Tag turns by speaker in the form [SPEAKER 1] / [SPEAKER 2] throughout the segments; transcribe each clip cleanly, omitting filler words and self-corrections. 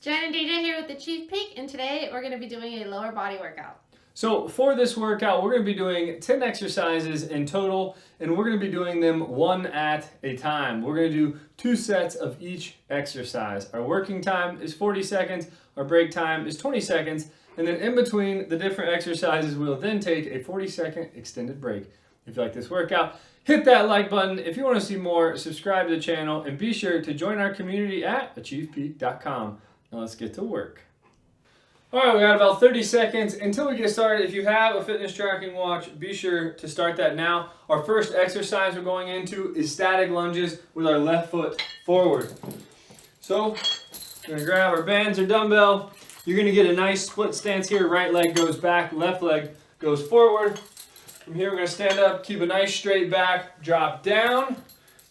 [SPEAKER 1] Jen and DJ here with the ACHV PEAK, and today we're going to be doing a lower body workout.
[SPEAKER 2] So for this workout, we're going to be doing 10 exercises in total, and we're going to be doing them one at a time. We're going to do 2 sets of each exercise. Our working time is 40 seconds, our break time is 20 seconds, and then in between the different exercises, we'll then take a 40-second extended break. If you like this workout, hit that like button. If you want to see more, subscribe to the channel, and be sure to join our community at ACHVPEAK.com. Now let's get to work. All right, we got about 30 seconds until we get started. If you have a fitness tracking watch, be sure to start that now. Our first exercise we're going into is static lunges with our left foot forward. So, we're gonna grab our bands or dumbbell. You're gonna get a nice split stance here. Right leg goes back, left leg goes forward. From here, we're gonna stand up, keep a nice straight back, drop down,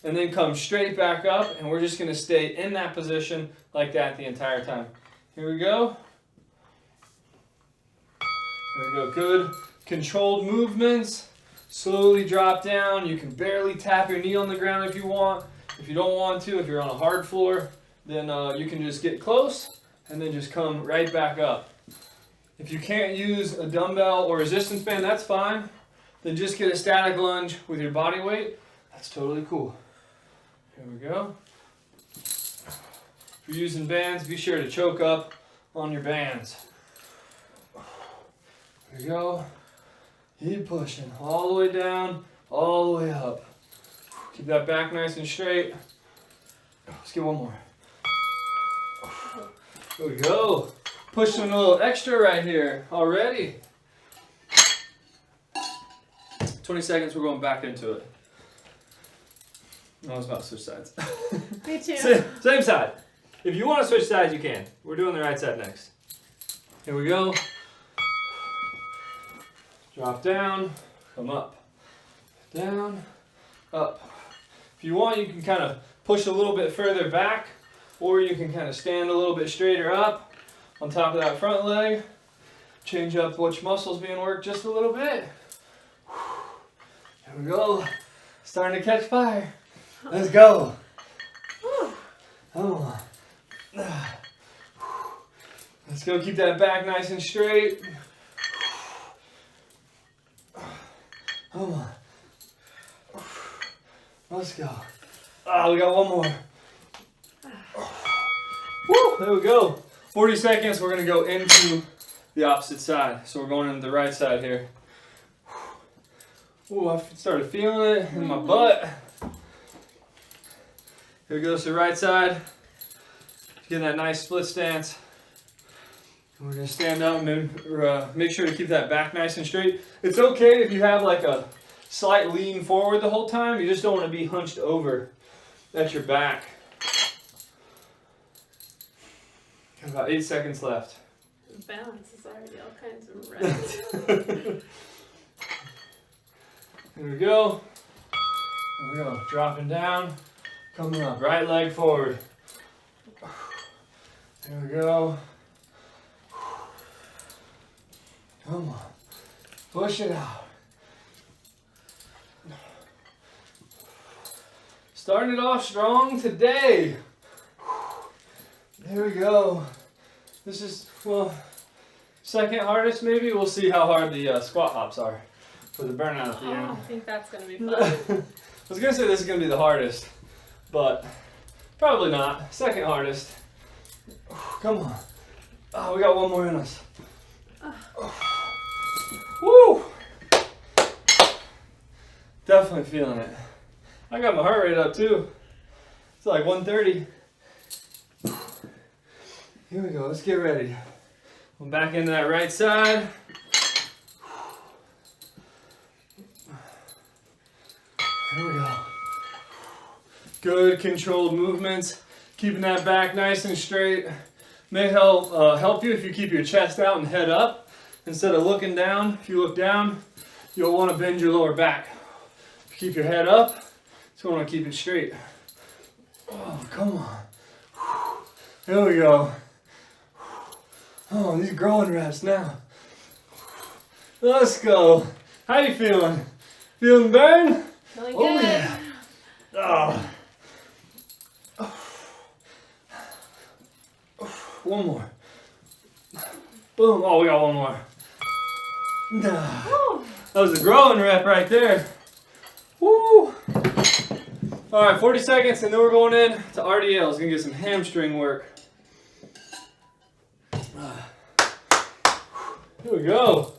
[SPEAKER 2] and then come straight back up. And we're just gonna stay in that position like that the entire time. Here we go. There we go, good controlled movements. Slowly drop down. You can barely tap your knee on the ground if you want. If you don't want to, if you're on a hard floor, then you can just get close and then just come right back up. If you can't use a dumbbell or resistance band, that's fine. Then just get a static lunge with your body weight. That's totally cool. Here we go. If you're using bands, be sure to choke up on your bands. There we go. Keep pushing all the way down, all the way up. Keep that back nice and straight. Let's get one more. There we go. Pushing a little extra right here already. 20 seconds, we're going back into it. I was about to switch sides.
[SPEAKER 1] Me too.
[SPEAKER 2] Same side. If you want to switch sides, you can. We're doing the right side next. Here we go. Drop down, come up, down, up. If you want, you can kind of push a little bit further back, or you can kind of stand a little bit straighter up on top of that front leg. Change up which muscle's being worked just a little bit. Here we go. Starting to catch fire. Let's go. Come on. Let's go. Keep that back nice and straight. Come on. Let's go. Oh, we got one more. Woo, there we go. 40 seconds, we're going to go into the opposite side. So we're going into the right side here. Ooh, I started feeling it in my butt. Here we go, so right side. Getting that nice split stance. We're going to stand up and make sure to keep that back nice and straight. It's okay if you have like a slight lean forward the whole time. You just don't want to be hunched over at your back. Got about 8 seconds left.
[SPEAKER 1] The balance is already all kinds of red.
[SPEAKER 2] Here we go. There we go. Dropping down. Coming up. Right leg forward. There we go. Come on. Push it out. Starting it off strong today. There we go. This is, well, second hardest maybe. We'll see how hard the squat hops are for the burnout at the end.
[SPEAKER 1] I think that's going to be fun.
[SPEAKER 2] I was going to say this is going to be the hardest, but probably not. Second hardest. Come on. Oh, we got one more in us. Woo! Definitely feeling it. I got my heart rate up too. It's like 130. Here we go. Let's get ready. I'm back into that right side. Here we go. Good controlled movements. Keeping that back nice and straight. May help you if you keep your chest out and head up. Instead of looking down, if you look down, you'll want to bend your lower back. If you keep your head up, you want to keep it straight. Oh, come on. There we go. Oh, these growing reps now. Let's go. How you feeling? Feeling burn?
[SPEAKER 1] Feeling
[SPEAKER 2] Oh,
[SPEAKER 1] good.
[SPEAKER 2] yeah. Oh. One more. Boom. Oh, we got one more. That was a growing rep right there. Woo. All right, 40 seconds, and then we're going in to RDLs. Gonna get some hamstring work. Here we go.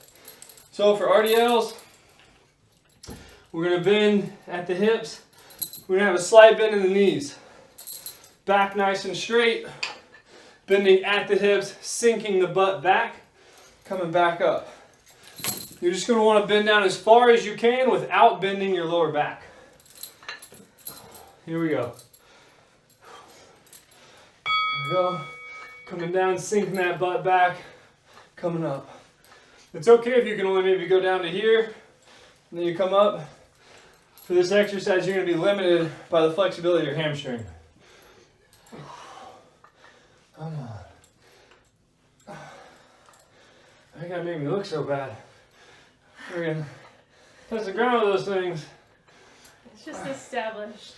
[SPEAKER 2] So for RDLs, we're gonna bend at the hips. We're gonna have a slight bend in the knees. Back nice and straight. Bending at the hips, sinking the butt back, coming back up. You're just gonna wanna bend down as far as you can without bending your lower back. Here we go. There we go. Coming down, sinking that butt back, coming up. It's okay if you can only maybe go down to here, and then you come up. For this exercise, you're going to be limited by the flexibility of your hamstring. Come on. I think that made me look so bad. We're going to touch the ground with those things.
[SPEAKER 1] It's just established.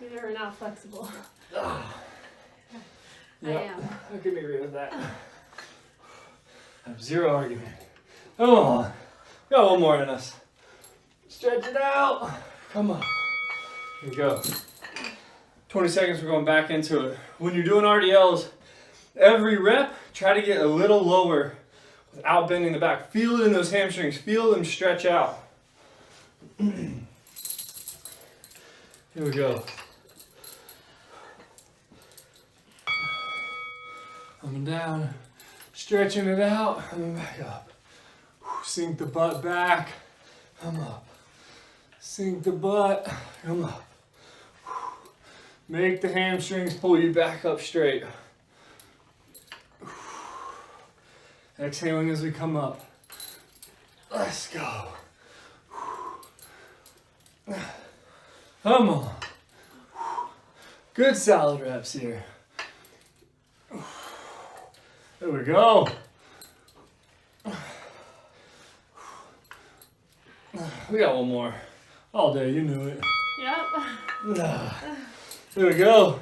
[SPEAKER 1] You are not flexible.
[SPEAKER 2] Yep,
[SPEAKER 1] I am.
[SPEAKER 2] I can agree with that. I have zero argument. Come on. Got one more in us. Stretch it out. Come on. Here we go. 20 seconds, we're going back into it. When you're doing RDLs, every rep, try to get a little lower without bending the back. Feel it in those hamstrings. Feel them stretch out. Here we go. Coming down, stretching it out, coming back up. Sink the butt back, come up. Sink the butt, come up. Make the hamstrings pull you back up straight. Exhaling as we come up. Let's go. Come on. Good solid reps here. There we go. We got one more. All day, you knew it.
[SPEAKER 1] Yep.
[SPEAKER 2] There we go.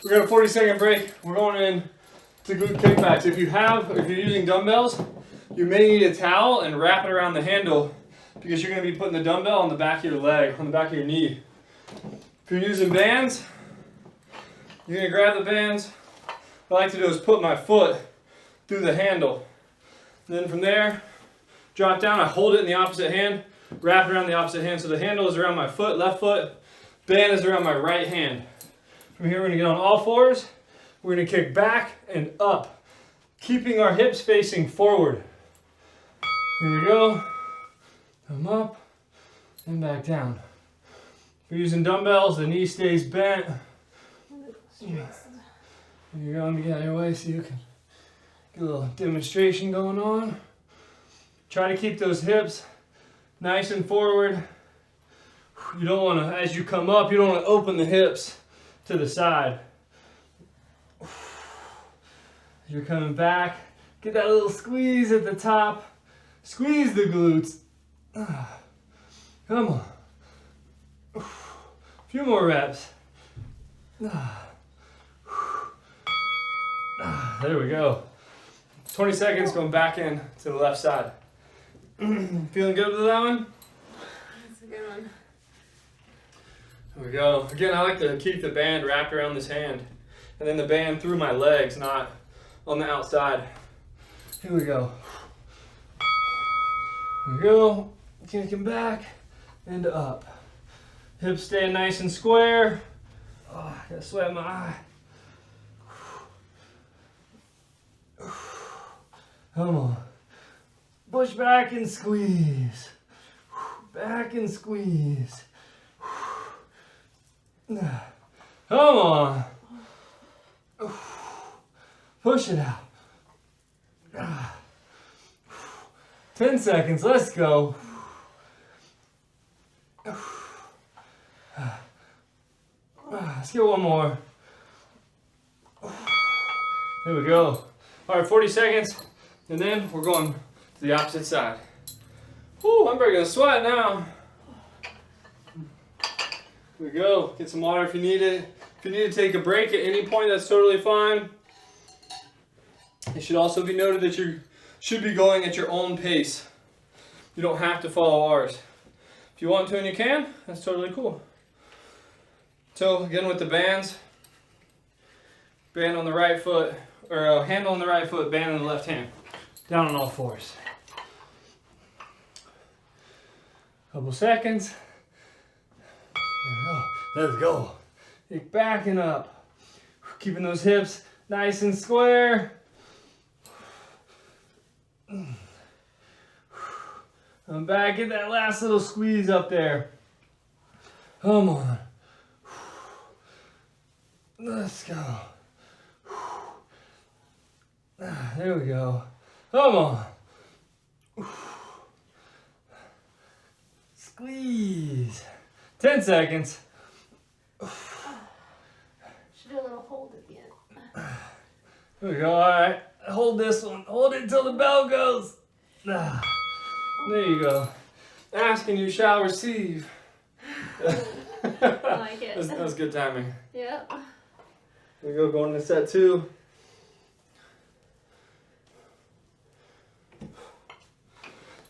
[SPEAKER 2] We got a 40-second break. We're going in to glute kickbacks. If you're using dumbbells, you may need a towel and wrap it around the handle because you're going to be putting the dumbbell on the back of your leg, on the back of your knee. If you're using bands, you're going to grab the bands. What I like to do is put my foot through the handle. And then from there, drop down. I hold it in the opposite hand, wrap it around the opposite hand. So the handle is around my foot, left foot. Band is around my right hand. From here, we're going to get on all fours. We're going to kick back and up, keeping our hips facing forward. Here we go. Come up and back down. If you're using dumbbells, the knee stays bent. Here you go. Let me get out of your way so you can get a little demonstration going on. Try to keep those hips nice and forward. You don't want to, as you come up, you don't want to open the hips to the side. You're coming back. Get that little squeeze at the top. Squeeze the glutes. Come on. A few more reps. There we go. 20 seconds going back in to the left side. Feeling good with that one?
[SPEAKER 1] That's a good one.
[SPEAKER 2] There we go. Again, I like to keep the band wrapped around this hand and then the band through my legs, not on the outside. Here we go. Here we go. Kicking back and up. Hips staying nice and square. Oh, I got sweat in my eye. Come on. Push back and squeeze. Back and squeeze. Come on. Push it out. 10 seconds. Let's go. Let's get one more. There we go. All right, 40 seconds. And then we're going to the opposite side. Whew, I'm breaking a sweat now. Here we go. Get some water if you need it. If you need to take a break at any point, that's totally fine. It should also be noted that you should be going at your own pace. You don't have to follow ours. If you want to and you can, that's totally cool. So again with the bands, band on the right foot, or handle on the right foot, band on the left hand. Down on all fours. Couple seconds. There we go. Let's go. Keep backing up. Keeping those hips nice and square. I'm back in that last little squeeze up there. Come on. Let's go. There we go. Come on. Squeeze. 10 seconds.
[SPEAKER 1] Should do a little hold at the end.
[SPEAKER 2] There we go. All right. Hold this one. Hold it until the bell goes. There you go. Asking you shall receive.
[SPEAKER 1] I like it.
[SPEAKER 2] That was good timing.
[SPEAKER 1] Yep.
[SPEAKER 2] Here we go. Going to set 2.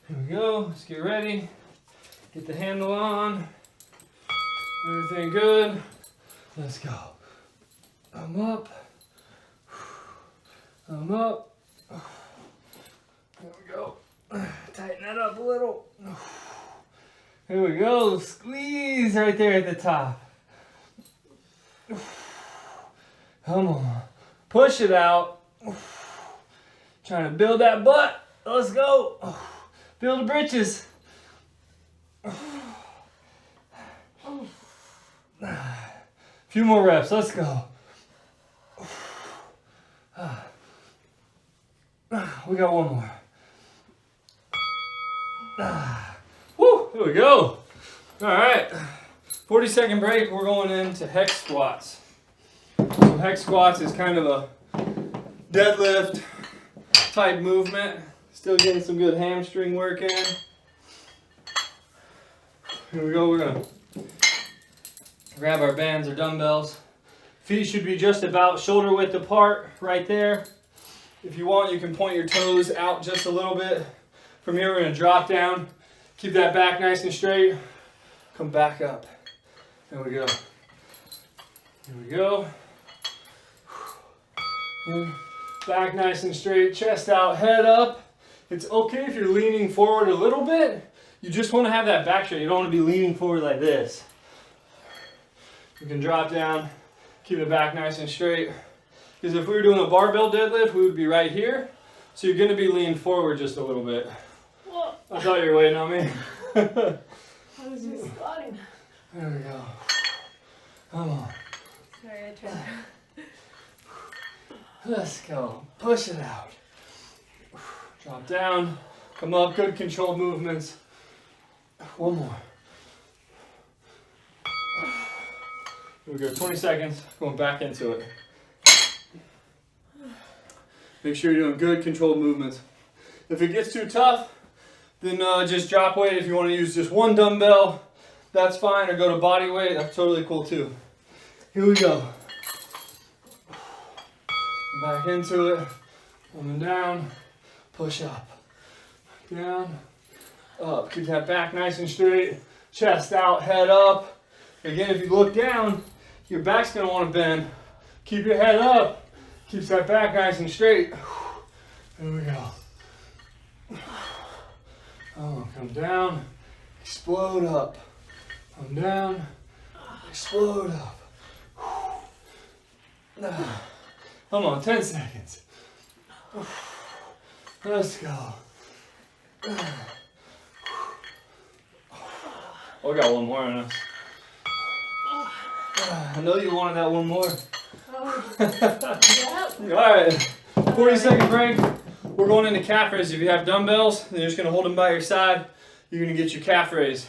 [SPEAKER 2] Here we go. Let's get ready. Get the handle on. Everything good. Let's go. I'm up. I'm up. There we go. Tighten that up a little. Here we go. Squeeze right there at the top. Come on. Push it out. Trying to build that butt. Let's go. Build the britches. Few more reps. Let's go. We got one more. Woo, here we go. All right, 40-second break. We're going into Hex Squats. So Hex Squats is kind of a deadlift type movement. Still getting some good hamstring work in. Here we go. We're gonna grab our bands or dumbbells. Feet should be just about shoulder width apart right there. If you want, you can point your toes out just a little bit. From here, we're gonna drop down. Keep that back nice and straight. Come back up. There we go. Here we go. And back nice and straight, chest out, head up. It's okay if you're leaning forward a little bit. You just want to have that back straight. You don't want to be leaning forward like this. You can drop down, keep it back nice and straight. Because if we were doing a barbell deadlift, we would be right here. So you're going to be leaning forward just a little bit.
[SPEAKER 1] Whoa.
[SPEAKER 2] I thought you were waiting on me.
[SPEAKER 1] I was just squatting.
[SPEAKER 2] There we go. Come on.
[SPEAKER 1] Sorry, I tried.
[SPEAKER 2] Let's go. Push it out. Drop down. Come up. Good controlled movements. One more. Here we go. 20 seconds. Going back into it. Make sure you're doing good controlled movements. If it gets too tough, then just drop weight. If you want to use just one dumbbell, that's fine. Or go to body weight. That's totally cool too. Here we go. Back into it. Coming down. Push up. Down. Up. Keep that back nice and straight. Chest out. Head up. Again, if you look down, your back's going to want to bend. Keep your head up. Keeps that back nice and straight. There we go. Oh, come down. Explode up. Come down. Explode up. Come on, 10 seconds. Let's go. Oh, we got one more on us. I know you wanted that one more.
[SPEAKER 1] Yep.
[SPEAKER 2] Alright, 40-second break. We're going into calf raise. If you have dumbbells, then you're just going to hold them by your side. You're going to get your calf raise.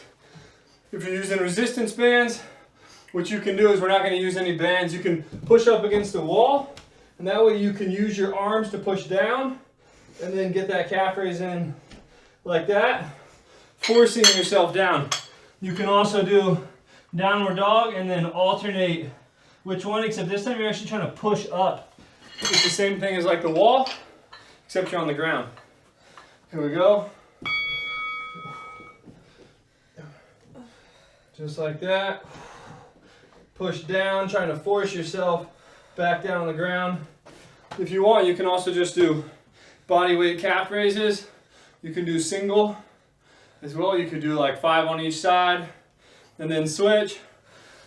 [SPEAKER 2] If you're using resistance bands, what you can do is we're not going to use any bands. You can push up against the wall, and that way you can use your arms to push down and then get that calf raise in like that, forcing yourself down. You can also do downward dog and then alternate which one, except this time you're actually trying to push up. It's the same thing as like the wall. except you're on the ground. Here we go. Just like that. Push down, trying to force yourself back down on the ground. If you want, you can also just do body weight calf raises. You can do single as well. You could do like 5 on each side and then switch.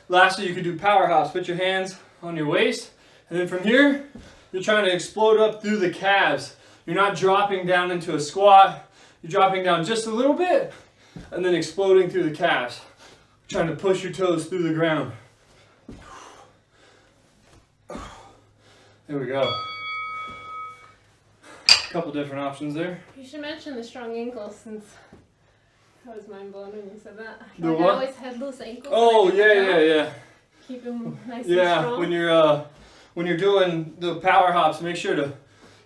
[SPEAKER 2] Lastly, you could do power hops. Put your hands on your waist, and then from here, you're trying to explode up through the calves. You're not dropping down into a squat. You're dropping down just a little bit and then exploding through the calves. Trying to push your toes through the ground. There we go. A couple different options there.
[SPEAKER 1] You should mention the strong ankles, since I was mind blown when you said that.
[SPEAKER 2] The
[SPEAKER 1] Like,
[SPEAKER 2] what?
[SPEAKER 1] I always had loose ankles.
[SPEAKER 2] Oh yeah.
[SPEAKER 1] Keep them nice and
[SPEAKER 2] Yeah,
[SPEAKER 1] strong.
[SPEAKER 2] when you're doing the power hops, make sure to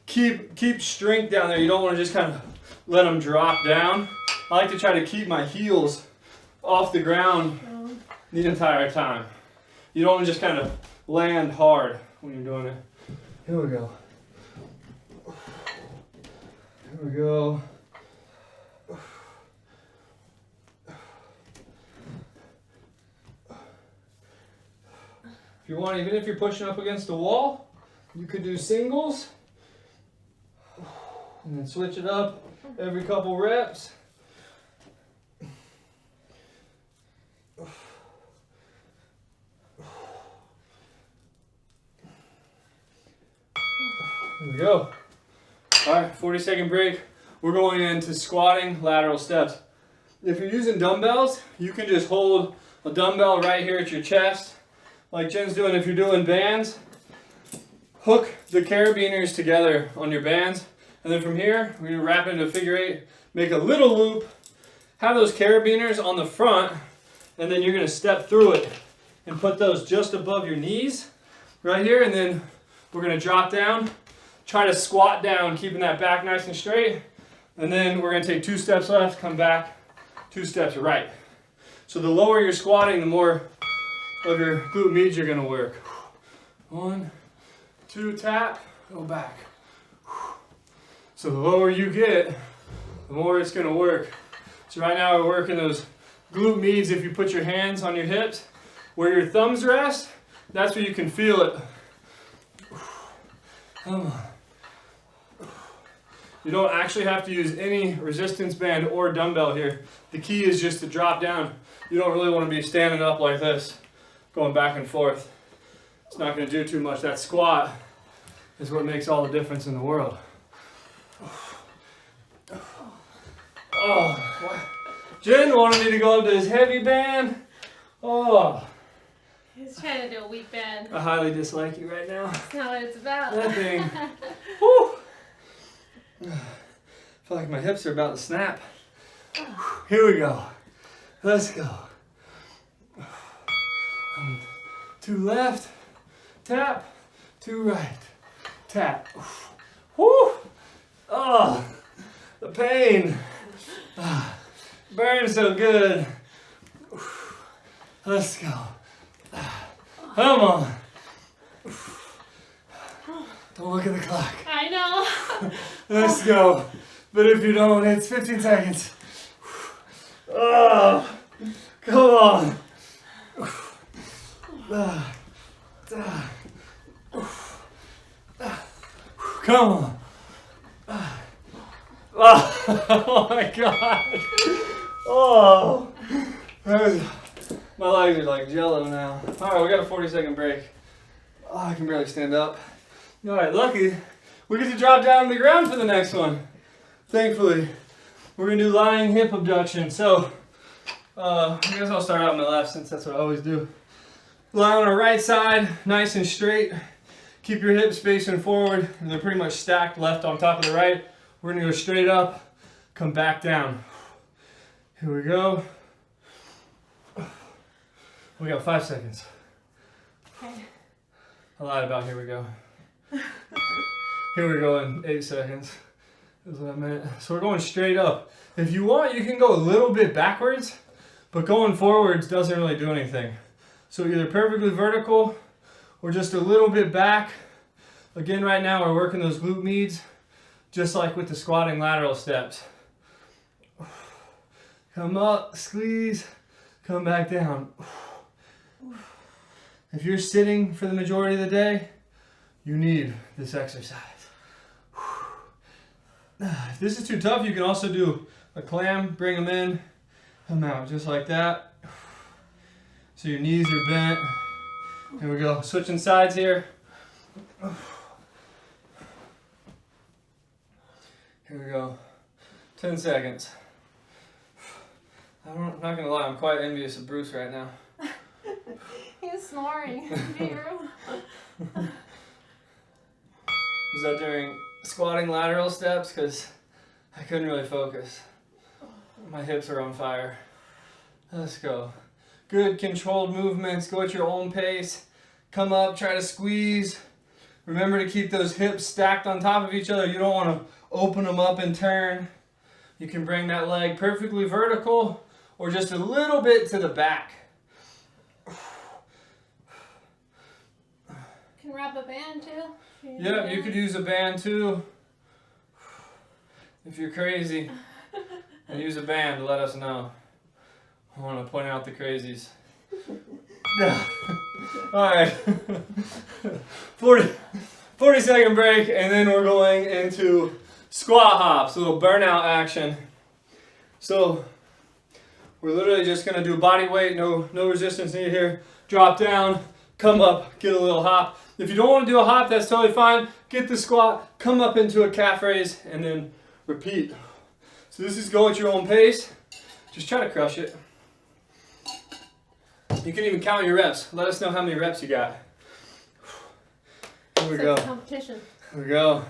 [SPEAKER 2] keep strength down there. You don't want to just kind of let them drop down. I like to try to keep my heels off the ground the entire time. You don't want to just kind of land hard when you're doing it. Here we go. Here we go. If you want, even if you're pushing up against the wall, you could do singles and then switch it up every couple reps. There we go. All right, 40-second break. We're going into squatting lateral steps. If you're using dumbbells, you can just hold a dumbbell right here at your chest, like Jen's doing. If you're doing bands, hook the carabiners together on your bands, and then from here, we're gonna wrap it into a figure 8, make a little loop, have those carabiners on the front, and then you're gonna step through it and put those just above your knees right here, and then we're gonna drop down. Try to squat down, keeping that back nice and straight. And then we're going to take 2 steps left, come back, 2 steps right. So the lower you're squatting, the more of your glute meads you're going to work. 1, 2, tap, go back. So the lower you get, the more it's going to work. So right now we're working those glute meads. If you put your hands on your hips, where your thumbs rest, that's where you can feel it. Come on. You don't actually have to use any resistance band or dumbbell here. The key is just to drop down. You don't really want to be standing up like this, going back and forth. It's not going to do too much. That squat is what makes all the difference in the world. Oh, Jen wanted me to go up to this heavy band. Oh.
[SPEAKER 1] He's trying to do a weak band.
[SPEAKER 2] I highly dislike you right now.
[SPEAKER 1] That's not what it's about.
[SPEAKER 2] That thing. Woo. I feel like my hips are about to snap. Here we go. Let's go. 2 left, tap, 2 right, tap. Woo! Oh, the pain. Burns so good. Let's go. Come on. Don't look at the clock.
[SPEAKER 1] I know.
[SPEAKER 2] Let's go. But if you don't, it's 15 seconds. Oh, come on. Come on. Oh my God. Oh. My legs are like jello now. All right, we got a 40-second break. Oh, I can barely stand up. All right, lucky. We get to drop down to the ground for the next one. Thankfully, we're gonna do lying hip abduction. So, I guess I'll start out on my left since that's what I always do. Lie on our right side, nice and straight. Keep your hips facing forward, and they're pretty much stacked left on top of the right. We're gonna go straight up, come back down. Here we go. We got 5 seconds.
[SPEAKER 1] Okay.
[SPEAKER 2] I lied about here we go. Here we go in 8 seconds. That's what I meant. So we're going straight up. If you want, you can go a little bit backwards, but going forwards doesn't really do anything. So either perfectly vertical or just a little bit back. Again, right now we're working those glute meads. just like with the squatting lateral steps. Come up, squeeze, come back down. If you're sitting for the majority of the day, you need this exercise. If this is too tough, you can also do a clam, bring them in, come out, just like that. So your knees are bent. Here we go, switching sides here. Here we go, 10 seconds. I'm not gonna lie, I'm quite envious of Bruce right now.
[SPEAKER 1] He's snoring.
[SPEAKER 2] Was that during squatting lateral steps? Because I couldn't really focus. My hips are on fire. Let's go. Good controlled movements. Go at your own pace. Come up, try to squeeze. Remember to keep those hips stacked on top of each other. You don't want to open them up and turn. You can bring that leg perfectly vertical or just a little bit to the back.
[SPEAKER 1] Can wrap a band too.
[SPEAKER 2] Yeah, you could use a band too. If you're crazy and use a band, let us know. I want to point out the crazies. Alright. 40-second break, and then we're going into squat hops, a little burnout action. So we're literally just going to do body weight, no resistance needed here. Drop down, come up, get a little hop. If you don't want to do a hop, that's totally fine. Get the squat, come up into a calf raise, and then repeat. So this is go at your own pace. Just try to crush it. You can even count your reps. Let us know how many reps you got. Here we go.
[SPEAKER 1] Competition.
[SPEAKER 2] Here we go.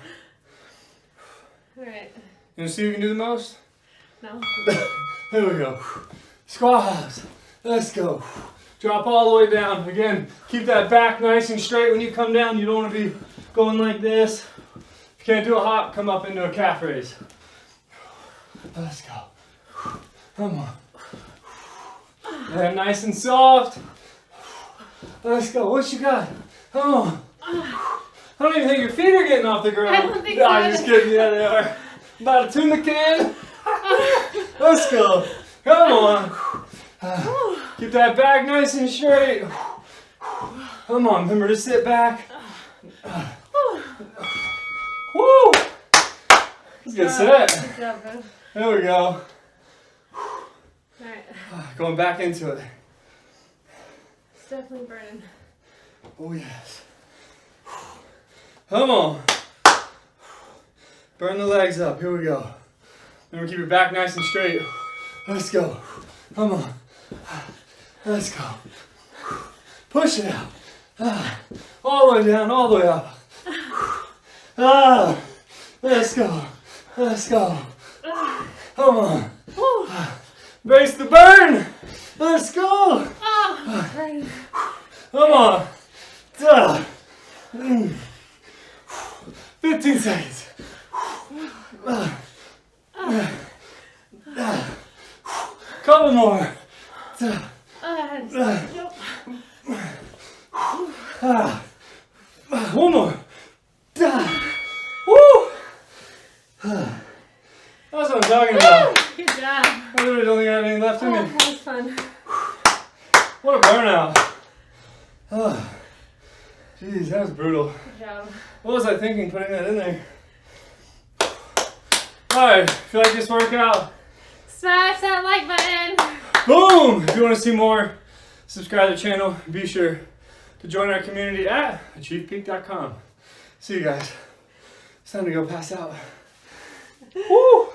[SPEAKER 1] Alright.
[SPEAKER 2] You want to see who can do the most?
[SPEAKER 1] No.
[SPEAKER 2] Here we go. Squat hops. Let's go. Drop all the way down. Again, keep that back nice and straight when you come down. You don't want to be going like this. If you can't do a hop, come up into a calf raise. Let's go. Come on. And nice and soft. Let's go. What you got? Come on. I don't even think your feet are getting off the ground.
[SPEAKER 1] I don't think so.
[SPEAKER 2] I'm just kidding. Yeah, they are. About to tune the can. Let's go. Come on. Keep that back nice and straight. Come on. Remember to sit back. Woo! That's a good set.
[SPEAKER 1] Good job, bro.
[SPEAKER 2] There we go.
[SPEAKER 1] Alright.
[SPEAKER 2] Going back into it.
[SPEAKER 1] It's definitely burning.
[SPEAKER 2] Oh yes. Come on. Burn the legs up. Here we go. Remember, keep your back nice and straight. Let's go. Come on. Let's go. Push it out. All the way down, all the way up. Let's go. Let's go. Come on. Brace the burn. Let's go. Come on. 15 seconds. Couple more. One more. Woo! That's what I'm talking about.
[SPEAKER 1] Good job.
[SPEAKER 2] I literally don't think I have any left in me.
[SPEAKER 1] That was fun.
[SPEAKER 2] What a burnout. Oh, jeez, that was brutal.
[SPEAKER 1] Good job.
[SPEAKER 2] What was I thinking putting that in there? Alright, if you like this workout,
[SPEAKER 1] Smash that like button.
[SPEAKER 2] boom! If you want to see more, subscribe to the channel. Be sure to join our community at ACHV PEAK.com. See you guys. It's time to go pass out. Woo!